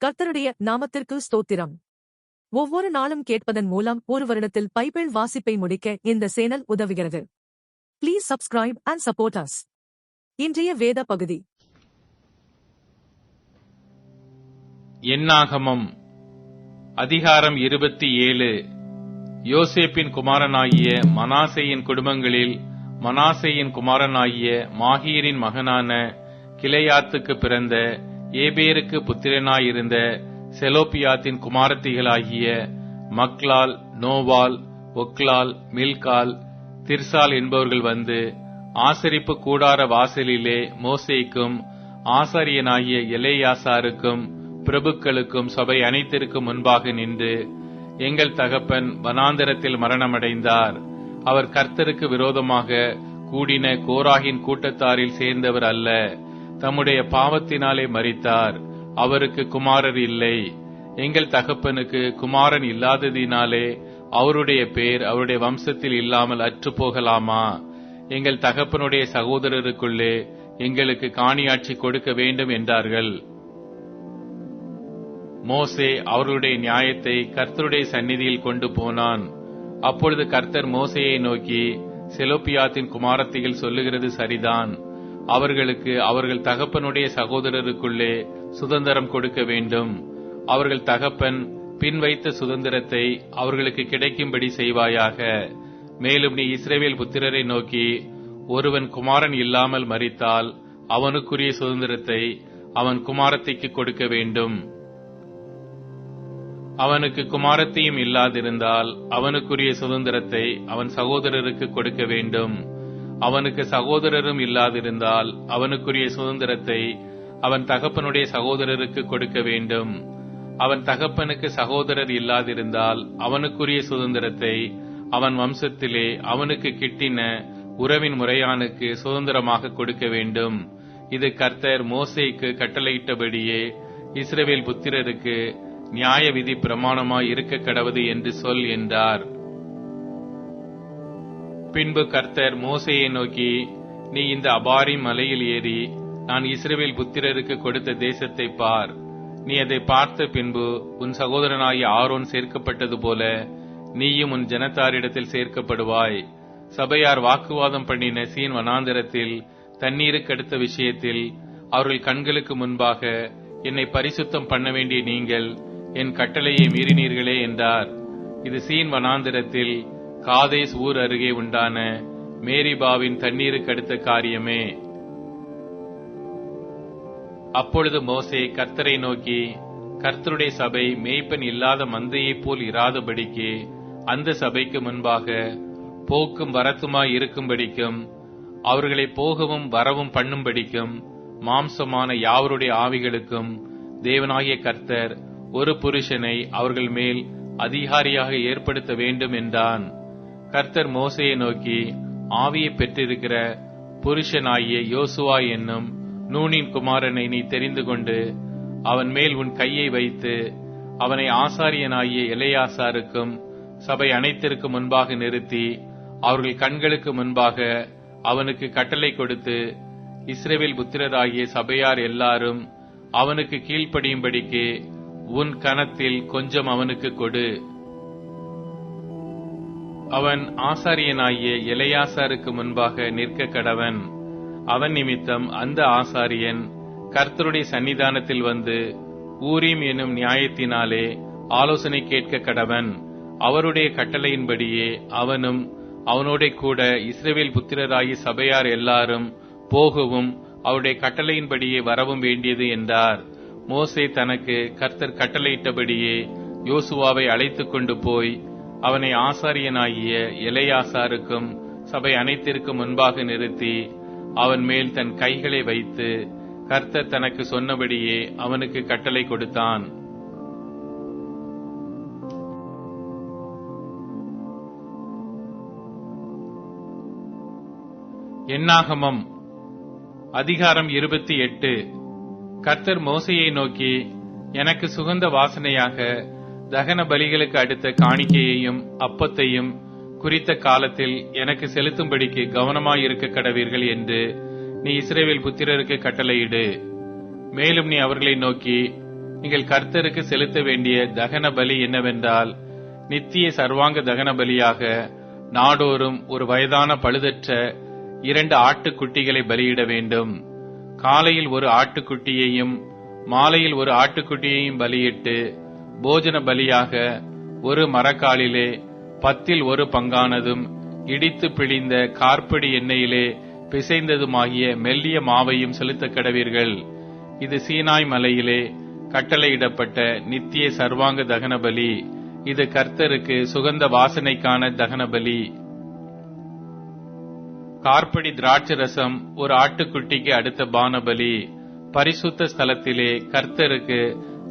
கர்த்தருடைய நாமத்திற்கு ஸ்தோத்திரம். ஒவ்வொரு நாளும் கேட்பதன் மூலம் ஒரு வருடத்தில் பைபிள் வாசிப்பை முடிக்க இந்த சேனல் உதவுகிறது. Please subscribe and support us. இன்றைய வேத பகுதி என்னாகமம் அதிகாரம் 27. யோசேப்பின் குமாரனாகிய மனாசேயின் குடும்பங்களில் மனாசேயின் குமாரனாகிய மாகீரின் மகனான கிளையாத்துக்கு பிறந்த ஏபேருக்கு புத்திரனாயிருந்த செலோப்பியாத்தின் குமாரத்திகளாகிய மக்லால், நோவால், ஒக்லால், மில்கால், திர்சால் என்பவர்கள் வந்து ஆசரிப்பு கூடார வாசலிலே மோசேக்கும் ஆசாரியனாகிய எலேயாசாருக்கும் பிரபுக்களுக்கும் சபை அனைத்திற்கும் முன்பாக நின்று, எங்கள் தகப்பன் வனாந்தரத்தில் மரணமடைந்தார். அவர் கர்த்தருக்கு விரோதமாக கூடின கோராகின் கூட்டத்தாரில் சேர்ந்தவர் அல்ல. தம்முடைய பாவத்தினாலே மரித்தார். அவருக்கு குமாரர் இல்லை. எங்கள் தகப்பனுக்கு குமாரன் இல்லாததினாலே அவருடைய பேர் அவருடைய வம்சத்தில் இல்லாமல் அற்று போகலாமா? எங்கள் தகப்பனுடைய சகோதரருக்குள்ளே எங்களுக்கு காணியாட்சி கொடுக்க வேண்டும் என்றார்கள். மோசே அவர்களுடைய நியாயத்தை கர்த்தருடைய சந்நிதியில் கொண்டு போனான். அப்பொழுது கர்த்தர் மோசேயை நோக்கி, செலோப்பியாத்தின் குமாரத்திகள் சொல்லுகிறது சரிதான். அவர்களுக்கு அவர்கள் தகப்பனுடைய சகோதரருக்குள்ளே சுதந்திரம் கொடுக்க வேண்டும். அவர்கள் தகப்பன் பின் வைத்த சுதந்திரத்தை அவர்களுக்கு கிடைக்கும்படி செய்வாயாக. மேலும் நீ இஸ்ரவேல் புத்திரரை நோக்கி, ஒருவன் குமாரன் இல்லாமல் மரித்தால் அவனுக்குரிய சுதந்திரத்தை அவன் குமாரத்திக்கு கொடுக்க வேண்டும். அவனுக்கு குமாரத்தையும் இல்லாதிருந்தால் அவனுக்குரிய சுதந்திரத்தை அவன் சகோதரருக்கு கொடுக்க வேண்டும். அவனுக்கு சகோதரரும் இல்லாதிருந்தால் அவனுக்குரிய சுதந்திரத்தை அவன் தகப்பனுடைய சகோதரருக்கு கொடுக்க வேண்டும். அவன் தகப்பனுக்கு சகோதரர் இல்லாதிருந்தால் அவனுக்குரிய சுதந்திரத்தை அவன் வம்சத்திலே அவனுக்கு கிட்டின உறவின் முறையானுக்கு சுதந்திரமாக கொடுக்க வேண்டும். இது கர்த்தர் மோசேக்கு கட்டளையிட்டபடியே இஸ்ரவேல் புத்திரருக்கு நியாய விதி பிரமாணமாய் இருக்க கடவது என்று சொல் என்றார். பின்பு கர்த்தர் மோசேயை நோக்கி, நீ இந்த அபாரிம் மலையில் ஏறி நான் இஸ்ரவேல் புத்திரருக்கு கொடுத்த தேசத்தை பார். நீ அதை பார்த்த பின்பு உன் சகோதரனாகிய ஆரோன் சேர்க்கப்பட்டது போல நீயும் உன் ஜனத்தாரிடத்தில் சேர்க்கப்படுவாய். சபையார் வாக்குவாதம் பண்ணின சீன் வனாந்தரத்தில் தண்ணீருக்கு அடுத்த விஷயத்தில் அவர்கள் கண்களுக்கு முன்பாக என்னை பரிசுத்தம் பண்ண வேண்டிய நீங்கள் என் கட்டளையை மீறினீர்களே என்றார். இது சீன் வனாந்தரத்தில் காதேஸ் ஊர் அருகே உண்டான மேரிபாவின் தண்ணீருக்கு அடுத்த காரியமே. அப்பொழுது மோசே கர்த்தரை நோக்கி, கர்த்தருடைய சபை மேய்ப்பன் இல்லாத மந்தையைப் போல் இராதபடிக்கு அந்த சபைக்கு முன்பாக போக்கும் வரத்துமாய் இருக்கும்படிக்கும் அவர்களை போகவும் வரவும் பண்ணும்படிக்கும் மாம்சமான யாவருடைய ஆவிகளுக்கும் தேவனாகிய கர்த்தர் ஒரு புருஷனை அவர்கள் மேல் அதிகாரியாக ஏற்படுத்த வேண்டும் என்றான். கர்த்தர் மோசேயை நோக்கி, ஆவியை பெற்றிருக்கிற புருஷனாகிய யோசுவா என்னும் நூனின் குமாரனை நீ தெரிந்து கொண்டு அவன் மேல் உன் கையை வைத்து அவனை ஆசாரியனாகிய எலேயாசாருக்கும் சபை அனைத்திற்கும் முன்பாக நிறுத்தி அவர்கள் கண்களுக்கு முன்பாக அவனுக்கு கட்டளை கொடுத்து, இஸ்ரவேல் புத்திரராகிய சபையார் எல்லாரும் அவனுக்கு கீழ்ப்படியும்படிக்கு உன் கனத்தில் கொஞ்சம் அவனுக்கு கொடு. அவன் ஆசாரியனாகிய எலேயாசாருக்கு முன்பாக நிற்க கடவன். அவன் நிமித்தம் அந்த ஆசாரியன் கர்த்தருடைய சன்னிதானத்தில் வந்து ஊரீம் என்னும் நியாயத்தினாலே ஆலோசனை கேட்க கடவன். அவருடைய கட்டளையின்படியே அவனும் அவனோட கூட இஸ்ரவேல் புத்திரராகிய சபையார் எல்லாரும் போகவும் அவருடைய கட்டளையின்படியே வரவும் வேண்டியது என்றார். மோசே தனக்கு கர்த்தர் கட்டளையிட்டபடியே யோசுவாவை அழைத்துக் கொண்டு போய் அவனை ஆசாரியனாகிய எலேயாசாருக்கும் சபை அனைத்திற்கும் முன்பாக நிறுத்தி அவன் மேல் தன் கைகளை வைத்து கர்த்தர் தனக்கு சொன்னபடியே அவனுக்கு கட்டளை கொடுத்தான். என்னாகமம் அதிகாரம் 28. கர்த்தர் மோசேயை நோக்கி, எனக்கு சுகந்த வாசனையாக தகன பலிகளுக்கு அடுத்த காணிக்கையையும் அப்பத்தையும் குறித்த காலத்தில் எனக்கு செலுத்தும்படிக்கு கவனமாயிருக்க கடவீர்கள் என்று நீ இஸ்ரவேல் புத்திரருக்கு கட்டளையிடு. மேலும் நீ அவர்களை நோக்கி, நீங்கள் கர்த்தருக்கு செலுத்த வேண்டிய தகன பலி என்னவென்றால், நித்திய சர்வாங்க தகன பலியாக நாடோறும் ஒரு வயதான பழுதற்ற 2 ஆட்டுக்குட்டிகளை பலியிட வேண்டும். காலையில் ஒரு ஆட்டுக்குட்டியையும் மாலையில் ஒரு ஆட்டுக்குட்டியையும் பலியிட்டு, போஜன பலியாக ஒரு மரக்காலிலே 10 1 பங்கானதும் இடித்து பிழிந்த கார்ப்படி எண்ணெயிலே பிசைந்ததுமாகிய மெல்லிய மாவையும் செலுத்தக் கடவீர்கள். இது சீனாய் மலையிலே கட்டளையிடப்பட்ட நித்திய சர்வாங்க தகன பலி. இது கர்த்தருக்கு சுகந்த வாசனைக்கான தகன பலி. கார்ப்படி திராட்சை ரசம் ஒரு ஆட்டுக்குட்டிக்கு அடுத்த பானபலி. பரிசுத்த ஸ்தலத்திலே கர்த்தருக்கு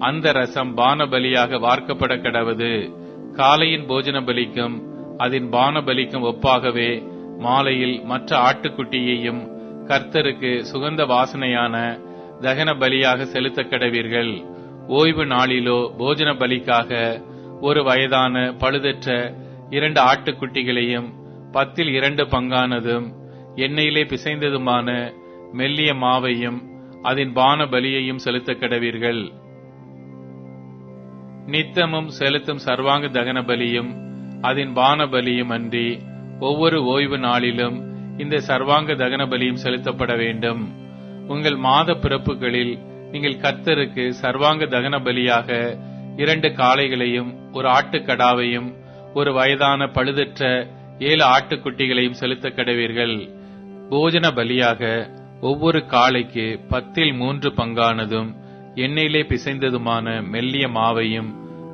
அந்த ரசம் பானபலியாக வார்க்கப்பட கடவது. காலையின் போஜன பலிக்கும் அதன் பானபலிக்கும் ஒப்பாகவே மாலையில் மற்ற ஆட்டுக்குட்டியையும் கர்த்தருக்கு சுகந்த வாசனையான தகன பலியாக செலுத்த கடவீர்கள். ஓய்வு நாளிலோ போஜன பலிக்காக ஒரு வயதான பழுதற்ற 2 ஆட்டுக்குட்டிகளையும் 10 2 பங்கானதும் எண்ணெயிலே பிசைந்ததுமான மெல்லிய மாவையும் அதன் பான பலியையும் செலுத்த கடவீர்கள். நித்தமும் செலுத்தும் சர்வாங்க தகன பலியும் அதன் பான பலியும் அன்றி ஒவ்வொரு ஓய்வு நாளிலும் இந்த சர்வாங்க தகன பலியும் செலுத்தப்பட வேண்டும். உங்கள் மாத பிறப்புகளில் நீங்கள் கர்த்தருக்கு சர்வாங்க தகன பலியாக 2 காளைகளையும் ஒரு ஆட்டுக்கடாவையும் ஒரு வயதான பழுதற்ற 7 ஆட்டுக்குட்டிகளையும் செலுத்த கடவீர்கள். போஜன பலியாக ஒவ்வொரு காளைக்கு 10 3 பங்கானதும் எண்ணெயிலே பிசைந்ததுமான மெல்லிய மாவையும்,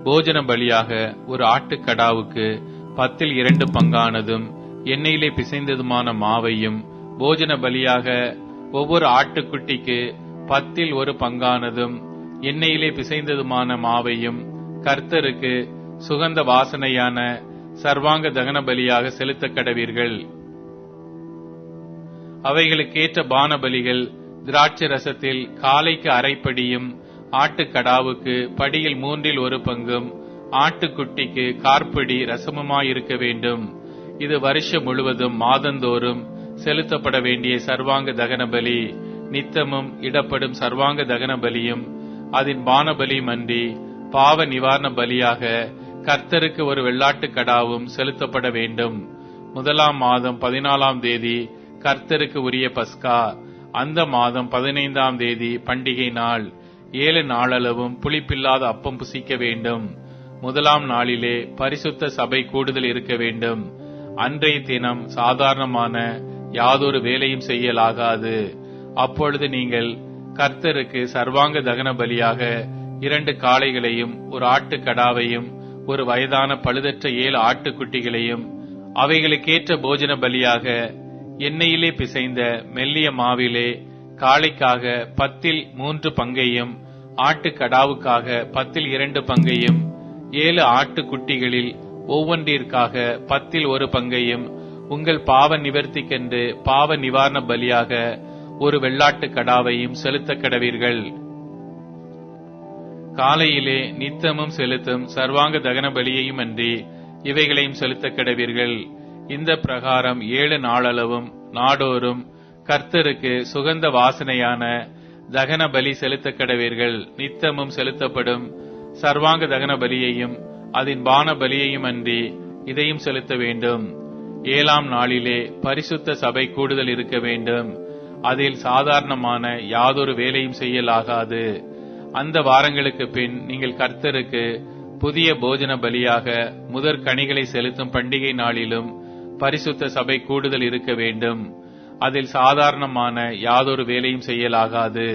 போஜன பலியாக ஒரு ஆட்டுக்கடாவுக்கு 10 2 பங்கானதும் எண்ணெயிலே பிசைந்ததுமான மாவையும், போஜன பலியாக ஒவ்வொரு ஆட்டுக்குட்டிக்கு 10 1 பங்கானதும் எண்ணெயிலே பிசைந்ததுமான மாவையும் கர்த்தருக்கு சுகந்த வாசனையான சர்வாங்க தகன பலியாக செலுத்த கடவீர்கள். அவைகளுக்கேற்ற பான பலிகள் திராட்சை ரசத்தில் காளைக்கு அரைப்படியும், ஆட்டுக்கடாவுக்கு படியில் 3 1 பங்கும், ஆட்டுக்குட்டிக்கு கார்ப்படி ரசமுமாயிருக்க வேண்டும். இது வருஷம் முழுவதும் மாதந்தோறும் செலுத்தப்பட வேண்டிய சர்வாங்க தகன பலி. நித்தமும் இடப்படும் சர்வாங்க தகன பலியும் அதன் பானபலியும் அன்றி பாவ நிவாரண பலியாக கர்த்தருக்கு ஒரு வெள்ளாட்டுக்கடாவும் செலுத்தப்பட வேண்டும். 1 மாதம் 14 தேதி கர்த்தருக்கு உரிய பஸ்கா. அந்த மாதம் 15 தேதி பண்டிகை நாள். 7 நாளளவும் புளிப்பில்லாத அப்பம் புசிக்க வேண்டும். 1 நாளிலே பரிசுத்த சபை கூடுதல் இருக்க வேண்டும். அன்றைய தினம் சாதாரணமான யாதொரு வேலையும் செய்யலாகாது. அப்பொழுது நீங்கள் கர்த்தருக்கு சர்வாங்க தகன பலியாக 2 காளைகளையும் ஒரு ஆட்டுக்கடாவையும் ஒரு வயதான பழுதற்ற 7 ஆட்டுக்குட்டிகளையும், அவைகளுக்கேற்ற போஜன பலியாக எண்ணெயிலே பிசைந்த மெல்லிய மாவிலே காளைக்காக 10 3 பங்கையும், ஆட்டுக்கடாவுக்காக 10 2 பங்கையும், 7 ஆட்டுக்குட்டிகளில் ஒவ்வொன்றிற்காக 10 1 பங்கையும், உங்கள் பாவ நிவர்த்திக்கென்று பாவ நிவாரண பலியாக ஒரு வெள்ளாட்டுக்கடாவையும் செலுத்த கடவீர்கள். காலையிலே நித்தமும் செலுத்தும் சர்வாங்க தகன பலியையும் அன்றி இவைகளையும் செலுத்த கடவீர்கள். இந்த பிரகாரம் 7 நாளளவும் நாடோறும் கர்த்தருக்கு சுகந்த வாசனையான தகன பலி செலுத்த கடவீர்கள். நித்தமும் செலுத்தப்படும் சர்வாங்க தகன பலியையும் அதன் பான பலியையும் அன்றி இதையும் செலுத்த வேண்டும். 7 நாளிலே பரிசுத்த சபை கூடுதல் இருக்க வேண்டும். அதில் சாதாரணமான யாதொரு வேலையும் செய்யலாகாது. அந்த வாரங்களுக்கு பின் நீங்கள் கர்த்தருக்கு புதிய போஜன பலியாக முதற் கனிகளை செலுத்தும் பண்டிகை நாளிலும் பரிசுத்த சபை கூடுதல் இருக்க வேண்டும். அதில் சாதாரணமான யாதொரு வேலையும் செய்யலாகாது.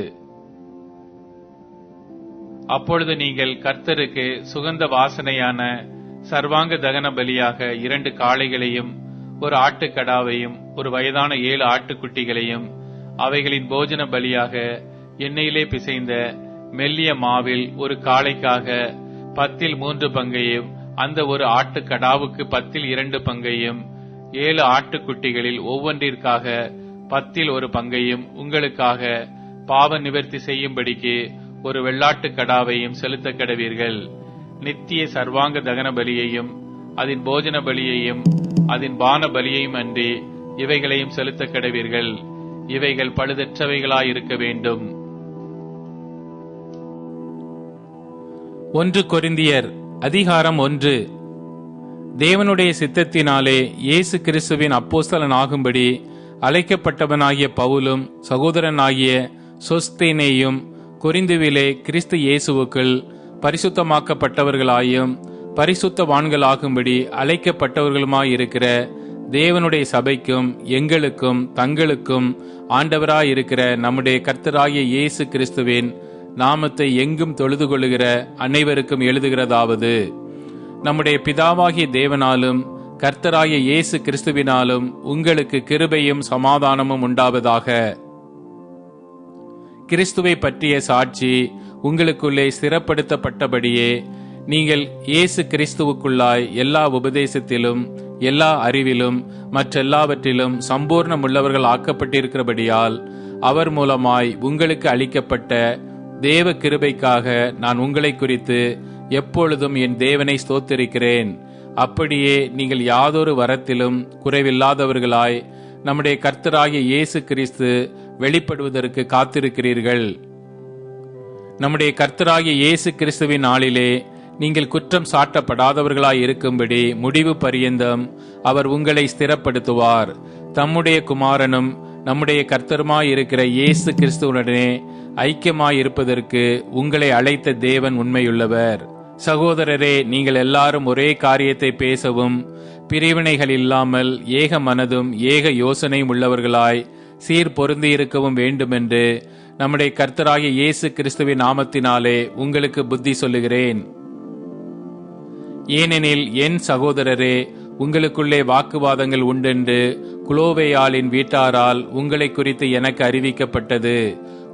அப்பொழுது நீங்கள் கர்த்தருக்கு சுகந்த வாசனையான சர்வாங்க தகன பலியாக 2 காளைகளையும் ஒரு ஆட்டுக்கடாவையும் ஒரு வயதான 7 ஆட்டுக்குட்டிகளையும், அவைகளின் போஜன பலியாக எண்ணெயிலே பிசைந்த மெல்லிய மாவில் ஒரு காளைக்காக 10 3 பங்கையும், அந்த ஒரு ஆட்டுக்கடாவுக்கு 10 2 பங்கையும், 7 ஆட்டுக்குட்டிகளில் ஒவ்வொன்றிற்காக 10 1 பங்கையும், உங்களுக்காக பாவ நிவர்த்தி செய்யும்படிக்கு ஒரு வெள்ளாட்டுக்கடாவையும் செலுத்த கடவீர்கள். நித்திய சர்வாங்க தகன பலியையும் அதன் போஜன பலியையும் அதன் பான பலியையும் அன்றி இவைகளையும் செலுத்த கடவீர்கள். இவைகள் பழுதற்றவைகளாயிருக்க வேண்டும். 1 கொரிந்தியர் அதிகாரம் 1. தேவனுடைய சித்தத்தினாலே இயேசு கிறிஸ்துவின் அப்போஸ்தலன் ஆகும்படி அழைக்கப்பட்டவனாகிய பவுலும் சகோதரனாகிய சொஸ்தேனேயும் கொரிந்துவிலே கிறிஸ்து இயேசுவுக்குள் பரிசுத்தமாக்கப்பட்டவர்களாயும் பரிசுத்தவான்களாகும்படி அழைக்கப்பட்டவர்களுமாயிருக்கிற தேவனுடைய சபைக்கும் எங்களுக்கும் தங்களுக்கும் ஆண்டவராயிருக்கிற நம்முடைய கர்த்தராகிய இயேசு கிறிஸ்துவின் நாமத்தை எங்கும் தொழுது கொள்ளுகிற அனைவருக்கும் எழுதுகிறதாவது, நம்முடைய பிதாவாகிய தேவனாலும் கர்த்தராகிய இயேசு கிறிஸ்துவினாலும் உங்களுக்கு கிருபையும் சமாதானமும் உண்டாவதாக. கிறிஸ்துவை பற்றிய சாட்சி உங்களுக்குள்ளே ஸ்திரப்படுத்தப்பட்டபடியே நீங்கள் இயேசு கிறிஸ்துவுக்குள்ளாய் எல்லா உபதேசத்திலும் எல்லா அறிவிலும் மற்றெல்லாவற்றிலும் சம்பூர்ணமுள்ளவர்கள் ஆக்கப்பட்டிருக்கிறபடியால் அவர் மூலமாய் உங்களுக்கு அளிக்கப்பட்ட தேவ கிருபைக்காக நான் உங்களை குறித்து எப்பொழுதும் என் தேவனை ஸ்தோத்திரிக்கிறேன். அப்படியே நீங்கள் யாதொரு வரத்திலும் குறைவில்லாதவர்களாய் நம்முடைய கர்த்தராகிய இயேசு கிறிஸ்து வெளிப்படுவதற்கு காத்திருக்கிறீர்கள். நம்முடைய கர்த்தராகிய இயேசு கிறிஸ்துவின் நாளிலே நீங்கள் குற்றம் சாட்டப்படாதவர்களாய் இருக்கும்படி முடிவு பரியந்தம் அவர் உங்களை ஸ்திரப்படுத்துவார். தம்முடைய குமாரனும் நம்முடைய கர்த்தருமாயிருக்கிற இயேசு கிறிஸ்துவுடனே ஐக்கியமாயிருப்பதற்கு உங்களை அழைத்த தேவன் உண்மையுள்ளவர். சகோதரரே, நீங்கள் எல்லாரும் ஒரே காரியத்தை பேசவும் பிரிவினைகள் இல்லாமல் ஏக மனதும் ஏக யோசனையும் உள்ளவர்களாய் சீர் பொருந்தியிருக்கவும் வேண்டுமென்று நம்முடைய கர்த்தராகிய இயேசு கிறிஸ்துவின் நாமத்தினாலே உங்களுக்கு புத்தி சொல்லுகிறேன். ஏனெனில் என் சகோதரரே, உங்களுக்குள்ளே வாக்குவாதங்கள் உண்டென்று குலோவேயாளின் வீட்டாரால் உங்களை குறித்து எனக்கு அறிவிக்கப்பட்டது.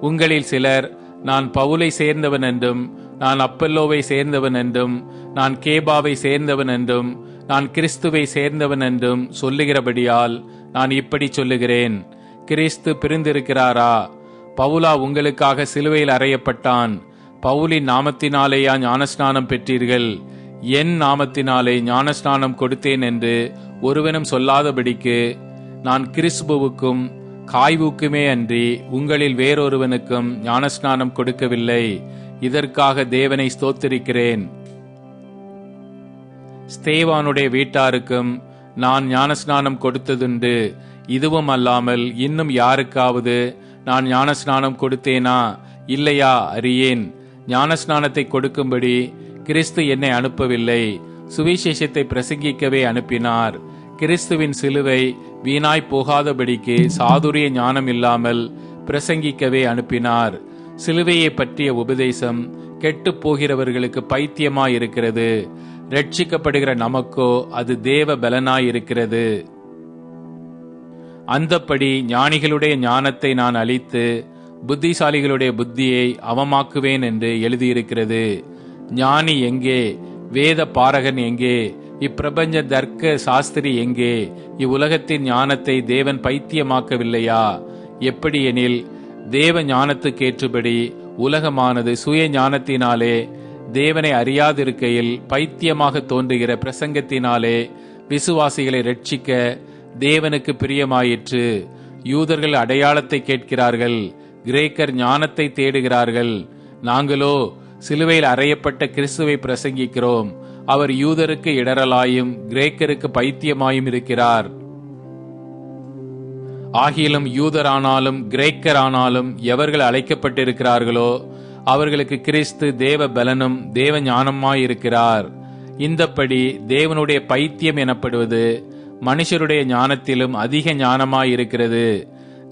உங்களில் சிலர் நான் பவுலை சேர்ந்தவன் என்றும் நான் அப்பல்லோவை சேர்ந்தவன் என்றும் நான் கேபாவை சேர்ந்தவன் என்றும் நான் கிறிஸ்துவை சேர்ந்தவன் என்றும் சொல்லுகிறபடியால் நான் இப்படி சொல்லுகிறேன். கிறிஸ்து பிரிந்திருக்கிறாரா? பவுலா உங்களுக்காக சிலுவையில் அறையப்பட்டான். பவுலின் நாமத்தினாலேயா ஞானஸ்நானம் பெற்றீர்கள்? என் நாமத்தினாலே ஞானஸ்நானம் கொடுத்தேன் என்று ஒருவனும் சொல்லாதபடிக்கு நான் கிறிஸ்புவுக்கும் காய்வுக்குமே அன்றி உங்களில் வேறொருவனுக்கும் ஞானஸ்நானம் கொடுக்கவில்லை. இதற்காக தேவனை ஸ்தோத்திரிக்கிறேன். ஸ்தேவானுடைய வீட்டாருக்கும் நான் ஞானஸ்நானம் கொடுத்ததுண்டு. இதுவும் அல்லாமல் இன்னும் யாருக்காவது நான் ஞானஸ்நானம் கொடுத்தேனா இல்லையா அறியேன். ஞானஸ்நானத்தை கொடுக்கும்படி கிறிஸ்து என்னை அனுப்பவில்லை, சுவிசேஷத்தை பிரசங்கிக்கவே அனுப்பினார். கிறிஸ்துவின் சிலுவை வீணாய் போகாதபடிக்கு சாதுரிய ஞானம் இல்லாமல் பிரசங்கிக்கவே அனுப்பினார். சிலுவையை பற்றிய உபதேசம் கெட்டு போகிறவர்களுக்கு பைத்தியமாயிருக்கிறது, ரட்சிக்கப்படுகிற நமக்கோ அது தேவ பலனாயிருக்கிறது. அந்தப்படி ஞானிகளுடைய ஞானத்தை நான் அழித்து புத்திசாலிகளுடைய புத்தியை அவமாக்குவேன் என்று எழுதியிருக்கிறது. ஞானி எங்கே? வேத பாரகன் எங்கே? இப்பிரபஞ்ச தர்க்க சாஸ்திரி எங்கே? இவ்வுலகத்தின் ஞானத்தை தேவன் பைத்தியமாக்கவில்லையா? எப்படி எனில், தேவ ஞானத்துக்கேற்றபடி உலகமானது சுய ஞானத்தினாலே தேவனை அறியாதிருக்கையில் பைத்தியமாக தோன்றுகிற பிரசங்கத்தினாலே விசுவாசிகளை ரட்சிக்க தேவனுக்கு பிரியமாயிற்று. யூதர்கள் அடையாளத்தை கேட்கிறார்கள், கிரேக்கர் ஞானத்தை தேடுகிறார்கள். நாங்களோ சிலுவையில் அறையப்பட்ட கிறிஸ்துவை பிரசங்கிக்கிறோம். அவர் யூதருக்கு இடரலாயும் கிரேக்கருக்கு பைத்தியமாயும் இருக்கிறார். ஆகிலும் யூதரானாலும் கிரேக்கரானாலும் எவர்கள் அழைக்கப்பட்டிருக்கிறார்களோ அவர்களுக்கு கிறிஸ்து தேவ பலனும் தேவ ஞானமாயிருக்கிறார். இந்தப்படி தேவனுடைய பைத்தியம் எனப்படுவது மனுஷருடைய ஞானத்திலும் அதிக ஞானமாயிருக்கிறது.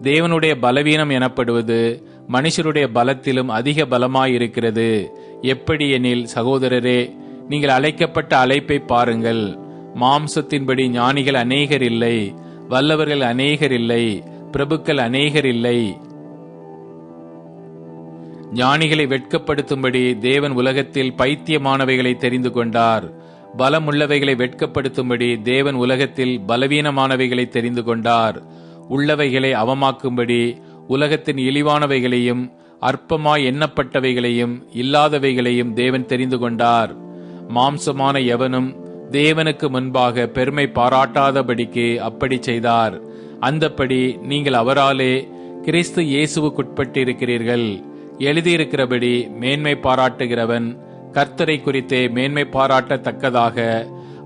தேவனுடைய பலவீனம் எனப்படுவது மனுஷருடைய பலத்திலும் அதிக பலமாயிருக்கிறது. எப்படி எனில், சகோதரரே, நீங்கள் அழைக்கப்பட்ட அழைப்பை பாருங்கள். மாம்சத்தின்படி ஞானிகள் அநேகர் இல்லை, வல்லவர்கள் அநேகர் இல்லை, பிரபுக்கள் அநேகர் இல்லை. ஞானிகளை வெட்கப்படுத்தும்படி தேவன் உலகத்தில் பைத்தியமானவைகளை தெரிந்து கொண்டார். பலமுள்ளவைகளை வெட்கப்படுத்தும்படி தேவன் உலகத்தில் பலவீனமானவைகளை தெரிந்து கொண்டார். உள்ளவைகளை அவமாக்கும்படி உலகத்தின் இழிவானவைகளையும் அற்பமாய் எண்ணப்பட்டவைகளையும் இல்லாதவைகளையும் தேவன் தெரிந்து கொண்டார். மாம்சமான எவனும் தேவனுக்கு முன்பாக பெருமை பாராட்டாதபடிக்கு அப்படி செய்தார். அந்தப்படி நீங்கள் அவராலே கிறிஸ்து இயேசுவுக்குட்பட்டிருக்கிறீர்கள். எழுதியிருக்கிறபடி மேன்மை பாராட்டுகிறவன் கர்த்தரை குறித்தே மேன்மை பாராட்டத்தக்கதாக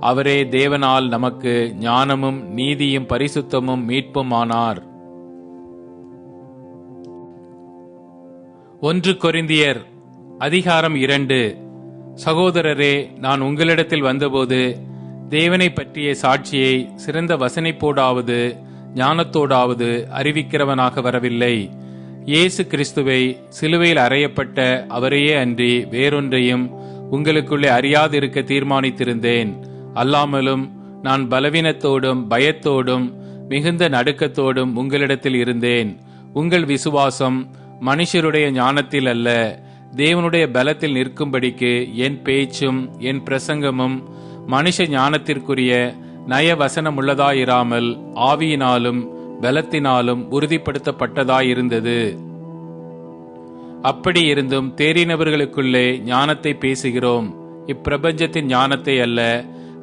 அவரே தேவனால் நமக்கு ஞானமும் நீதியும் பரிசுத்தமும் மீட்பும் ஆனார். 1 கொரிந்தியர் அதிகாரம் 2. சகோதரரே, நான் உங்களிடத்தில் வந்தபோது தேவனை பற்றிய சாட்சியை சிறந்த வசனிப்போடாவது ஞானத்தோடாவது அறிவிக்கிறவனாக வரவில்லை. இயேசு கிறிஸ்துவை சிலுவையில் அறையப்பட்ட அவரையே அன்றி வேறொன்றையும் உங்களுக்குள்ளே அறியாதிருக்க தீர்மானித்திருந்தேன். அல்லாமலும் நான் பலவீனத்தோடும் பயத்தோடும் மிகுந்த நடுக்கத்தோடும் உங்களிடத்தில் இருந்தேன். உங்கள் விசுவாசம் மனுஷருடைய ஞானத்தில் அல்ல, தேவனுடைய பலத்தில் நிற்கும்படிக்கு என் பேச்சும் என் பிரசங்கமும் மனுஷ ஞானத்திற்குரிய நயவசனமுள்ளதாயிராமல் ஆவியினாலும் பலத்தினாலும் உறுதிப்படுத்தப்பட்டதாயிருந்தது. அப்படி இருந்தும் தேறினவர்களுக்குள்ளே ஞானத்தை பேசுகிறோம். இப்பிரபஞ்சத்தின் ஞானத்தை அல்ல,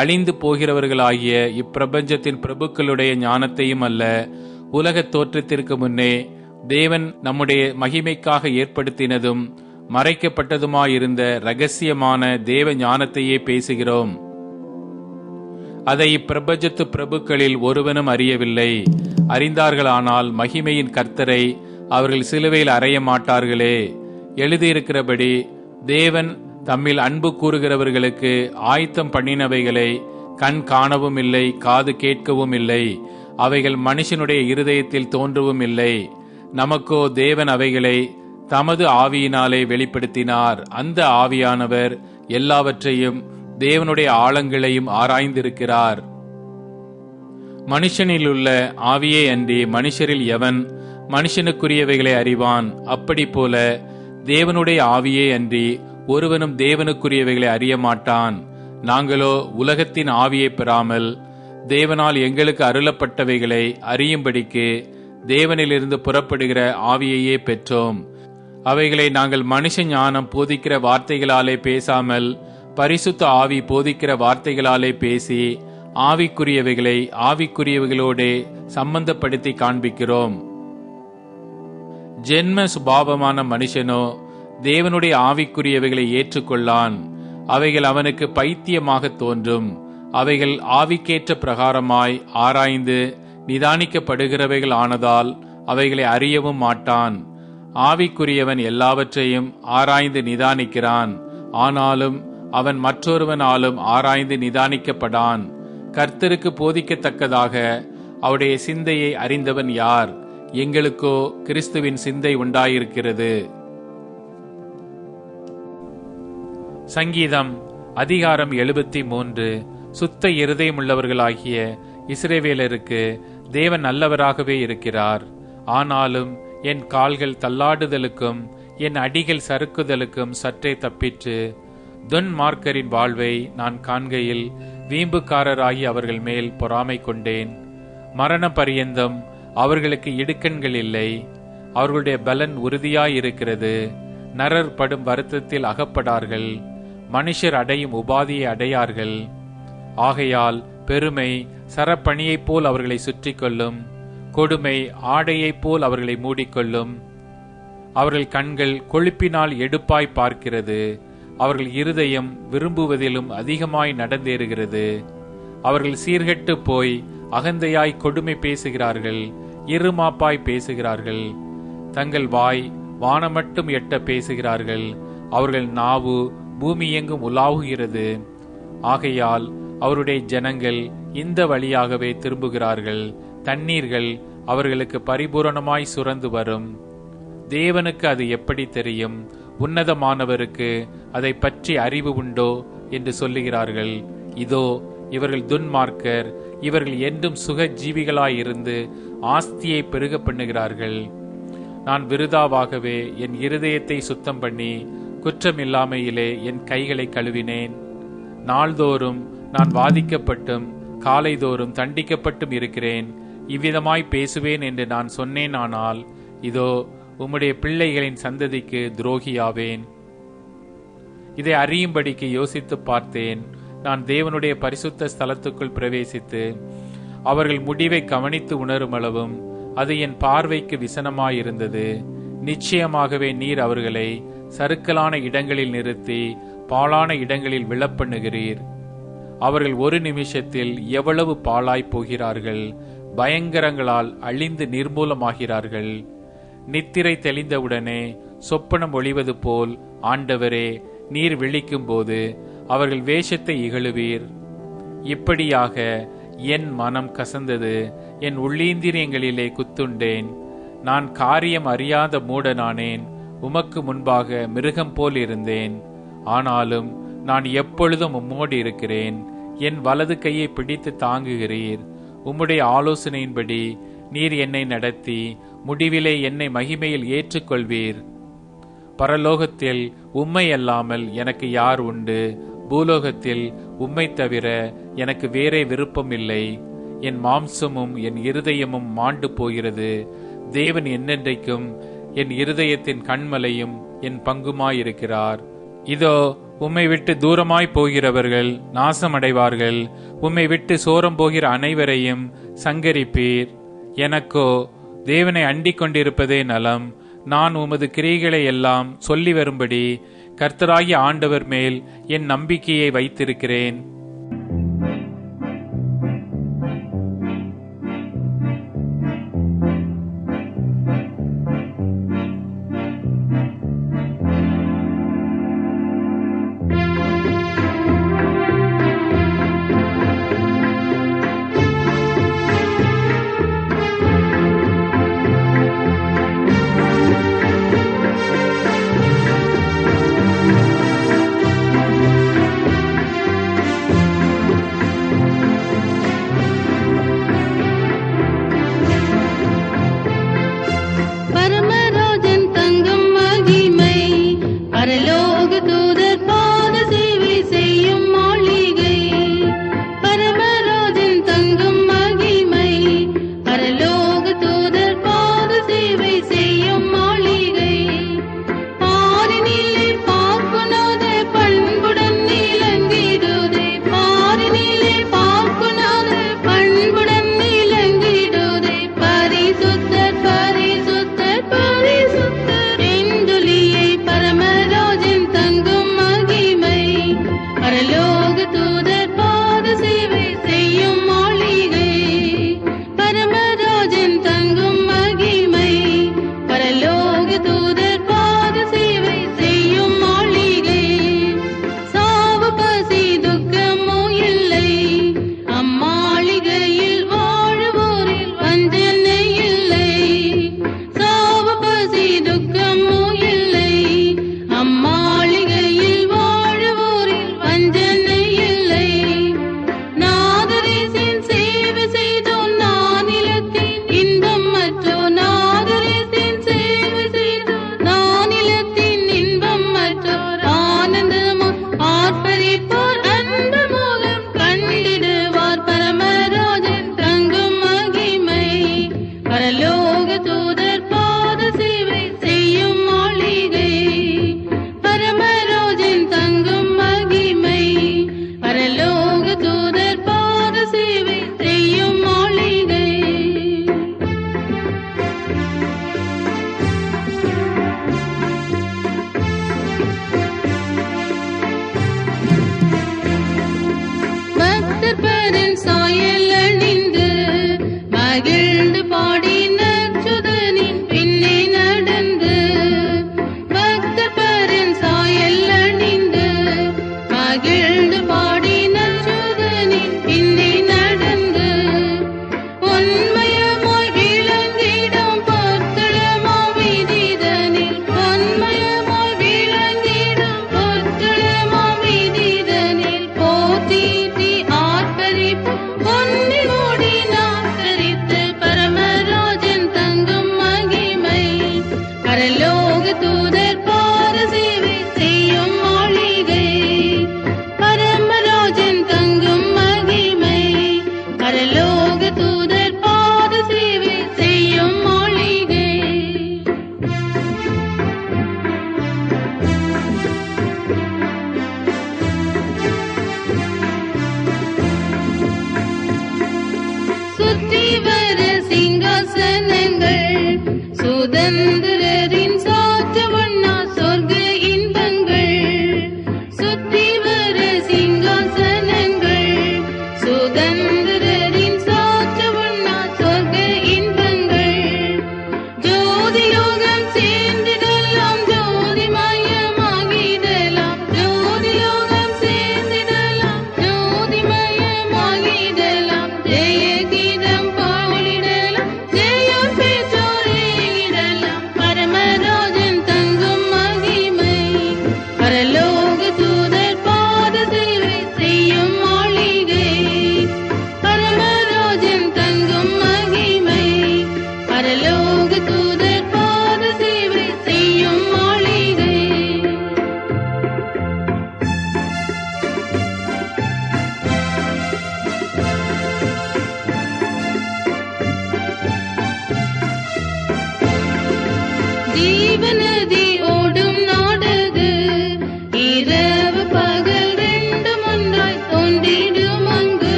அழிந்து போகிறவர்களாகிய இப்பிரபஞ்சத்தின் பிரபுக்களுடைய ஞானத்தையும் அல்ல, உலகத் தோற்றத்திற்கு முன்னே தேவன் நம்முடைய மகிமைக்காக ஏற்படுத்தினதும் மறைக்கப்பட்டதுமாயிருந்த இரகசியமான தேவ ஞானத்தையே பேசுகிறோம். அதை இப்பிரபஞ்சத்து பிரபுக்களில் ஒருவனும் அறியவில்லை. அறிந்தார்களானால் மகிமையின் கர்த்தரை அவர்கள் சிலுவையில் அறைய மாட்டார்களே. எழுதியிருக்கிறபடி தேவன் தம்மில் அன்பு கூறுகிறவர்களுக்கு ஆயத்தம் பண்ணினவைகளை கண் காணவும் இல்லை, காது கேட்கவும் இல்லை, அவைகள் மனுஷனுடைய இருதயத்தில் தோன்றவும் இல்லை. நமக்கோ தேவன் அவைகளை தமது ஆவியினாலே வெளிப்படுத்தினார். அந்த ஆவியானவர் எல்லாவற்றையும் தேவனுடைய ஆழங்களையும் ஆராய்ந்திருக்கிறார். மனுஷனிலுள்ள ஆவியே அன்றி மனுஷரில் எவன் மனுஷனுக்குரியவைகளை அறிவான்? அப்படி போல தேவனுடைய ஆவியே அன்றி ஒருவனும் தேவனுக்குரியவைகளை அறிய மாட்டான். நாங்களோ உலகத்தின் ஆவியை பெறாமல் தேவனால் எங்களுக்கு அருளப்பட்டவைகளை அறியும்படிக்கு தேவனிலிருந்து புறப்படுகிற ஆவியையே பெற்றோம். அவைகளை நாங்கள் மனுஷ ஞானம் போதிக்கிற வார்த்தைகளாலே பேசாமல் பரிசுத்த ஆவி போதிக்கிற வார்த்தைகளாலே பேசி ஆவிக்குரியவைகளை ஆவிக்குரியவைகளோடே சம்பந்தப்படுத்தி காண்பிக்கிறோம். ஜென்ம சுபாவமான மனுஷனோ தேவனுடைய ஆவிக்குரியவைகளை ஏற்றுக்கொள்ளான். அவைகள் அவனுக்கு பைத்தியமாக தோன்றும். அவைகள் ஆவிக்கேற்ற பிரகாரமாய் ஆராய்ந்து நிதானிக்கப்படுகிறவைகள் ஆனதால் அவைகளை அறியவும் மாட்டான். ஆவிக்குரியவன் எல்லாவற்றையும் ஆராய்ந்து நிதானிக்கிறான். ஆனாலும் அவன் மற்றொருவனாலும் ஆராய்ந்து நிதானிக்கப்படான். கர்த்தருக்கு போதிக்கத்தக்கதாக அவருடைய சிந்தையை அறிந்தவன் யார்? எங்களுக்கோ கிறிஸ்துவின் சிந்தை உண்டாயிருக்கிறது. சங்கீதம் அதிகாரம் 73. சுத்த இருதயமுள்ளவர்களாகிய இஸ்ரவேலருக்கு தேவன் நல்லவராகவே இருக்கிறார். ஆனாலும் என் கால்கள் தள்ளாடுதலுக்கும் என் அடிகள் சறுக்குதலுக்கும் சற்றே தப்பிற்று. துன்மார்க்கரின் வாழ்வை நான் காண்கையில் வீம்புக்காரராகி அவர்கள் மேல் பொறாமை கொண்டேன். மரண பரியந்தம் அவர்களுக்கு இடுக்கண்கள் இல்லை. அவர்களுடைய பலன் உறுதியாயிருக்கிறது. நரர் படும் வருத்தத்தில் அகப்படார்கள். மனுஷர் அடையும் உபாதியை அடையார்கள். ஆகையால் பெருமை சரப்பணியைப் போல் அவர்களை சுற்றி கொள்ளும். கொடுமை ஆடையைப் போல் அவர்களை மூடிக்கொள்ளும். அவர்கள் கண்கள் கொழுப்பினால் எடுப்பாய் பார்க்கிறது. அவர்கள் இருதயம் விரும்புவதிலும் அதிகமாய் நடந்தேறுகிறது. அவர்கள் சீர்கெட்டு போய் அகந்தையாய் கொடுமை பேசுகிறார்கள், இருமாப்பாய் பேசுகிறார்கள். தங்கள் வாய் வானமட்டும் எட்ட பேசுகிறார்கள். அவர்கள் நாவு பூமி எங்கும் உலாவுகிறது. ஆகையால் அவருடைய ஜனங்கள் இந்த வழியாகவே திரும்புகிறார்கள். தண்ணீர்கள் அவர்களுக்கு பரிபூரணமாய் சுரந்து வரும். தேவனுக்கு அது எப்படி தெரியும்? உன்னதமானவருக்கு அதை பற்றி அறிவு உண்டோ என்று சொல்லுகிறார்கள். இதோ இவர்கள் துன்மார்க்கர். இவர்கள் என்றும் சுக ஜீவிகளாயிருந்து ஆஸ்தியை பெருக பண்ணுகிறார்கள். நான் விருதாவாகவே என் இருதயத்தை சுத்தம் பண்ணி குற்றமில்லாமையிலே என் கைகளை கழுவினேன். நாள்தோறும் நான் வாதிக்கப்பட்டும் காலைதோறும் தண்டிக்கப்பட்டும் இருக்கிறேன். இவ்விதமாய் பேசுவேன் என்று நான் சொன்னேனானால் இதோ உம்முடைய பிள்ளைகளின் சந்ததிக்கு துரோகியாவேன். இதை அறியும்படிக்கு யோசித்து பார்த்தேன். நான் தேவனுடைய பரிசுத்த ஸ்தலத்துக்குள் பிரவேசித்து அவர்கள் முடிவை கவனித்து உணரும் அளவும் அது என் பார்வைக்கு விசனமாயிருந்தது. நிச்சயமாகவே நீர் அவர்களை சறுக்கலான இடங்களில் நிறுத்தி பாழான இடங்களில் விழப்பண்ணுகிறீர். அவர்கள் ஒரு நிமிஷத்தில் எவ்வளவு பாழாய் போகிறார்கள்! பயங்கரங்களால் அழிந்து நிர்மூலமாகிறார்கள். நித்திரை தெளிந்தவுடனே சொப்பனம் ஒளிவது போல் ஆண்டவரே, நீர் விழிக்கும் போது அவர்கள் வேஷத்தை இகழுவீர். இப்படியாக என் மனம் கசந்தது, என் உள்ளீந்திரியங்களிலே குத்துண்டேன். நான் காரியம் அறியாத மூடனானேன். உமக்கு முன்பாக மிருகம் போல் இருந்தேன். ஆனாலும் நான் எப்பொழுதும் உம்மோடு இருக்கிறேன். என் வலது கையை பிடித்து தாங்குகிறீர். உம்முடைய ஆலோசனையின்படி நீர் என்னை நடத்தி முடிவிலே என்னை மகிமையில் ஏற்றுக்கொள்வீர். பரலோகத்தில் உம்மை அல்லாமல் எனக்கு யார் உண்டு? பூலோகத்தில் உம்மை தவிர எனக்கு வேறே விருப்பம் இல்லை. என் மாம்சமும் என் இருதயமும் மாண்டு போகிறது. தேவன் என்னென்றைக்கும் என் இருதயத்தின் கண்மலையும் என் பங்குமாயிருக்கிறார். இதோ உம்மை விட்டு தூரமாய் போகிறவர்கள் நாசமடைவார்கள். உம்மை விட்டு சோரம் போகிற அனைவரையும் சங்கரிப்பீர். எனக்கோ தேவனை அண்டிக் கொண்டிருப்பதே நலம். நான் உமது கிரியைகளை எல்லாம் சொல்லி வரும்படி கர்த்தராகிய ஆண்டவர் மேல் என் நம்பிக்கையை வைத்திருக்கிறேன்.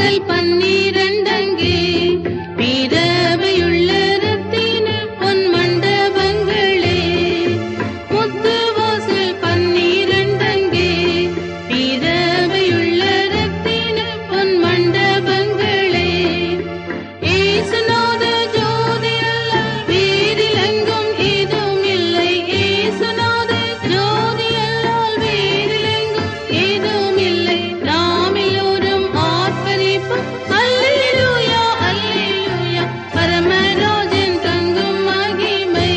வாசல் 12 பிரபையுள்ள ரத்தின பொன் மண்டபங்களே. முத்து வாசல் 12 பிரபையுள்ள ரத்தின பொன் மண்டபங்களே. ஏசுநாத ஜோதி அல்ல வேறிலெங்கும் ஏதும் இல்லை. ஏசுநாத ஜோதி அல்லால் வேறிலெங்கும் ஏதும் இல்லை. நாம் எல்லோரும் ஆர்ப்பரிப்போம். அல்லேலூயா அல்லேலூயா. பரமராஜன் தங்கும் மகிமை.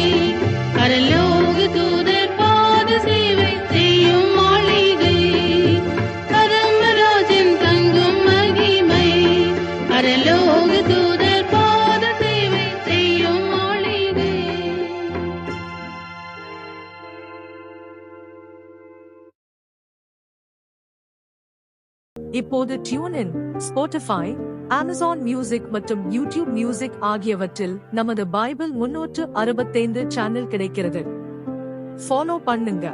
பரலோக தூதர் பாத சேவை செய்யும் மாளிகை. பரமராஜன் தங்கும் மகிமை. பரலோக தூதர் பாத சேவை செய்யும் மாளிகை. இப்போது tune in, Spotify, Amazon music மற்றும் யூடியூப் மியூசிக் ஆகியவற்றில் நமது பைபிள் 365 சேனல் கிடைக்கிறது. ஃபாலோ பண்ணுங்க.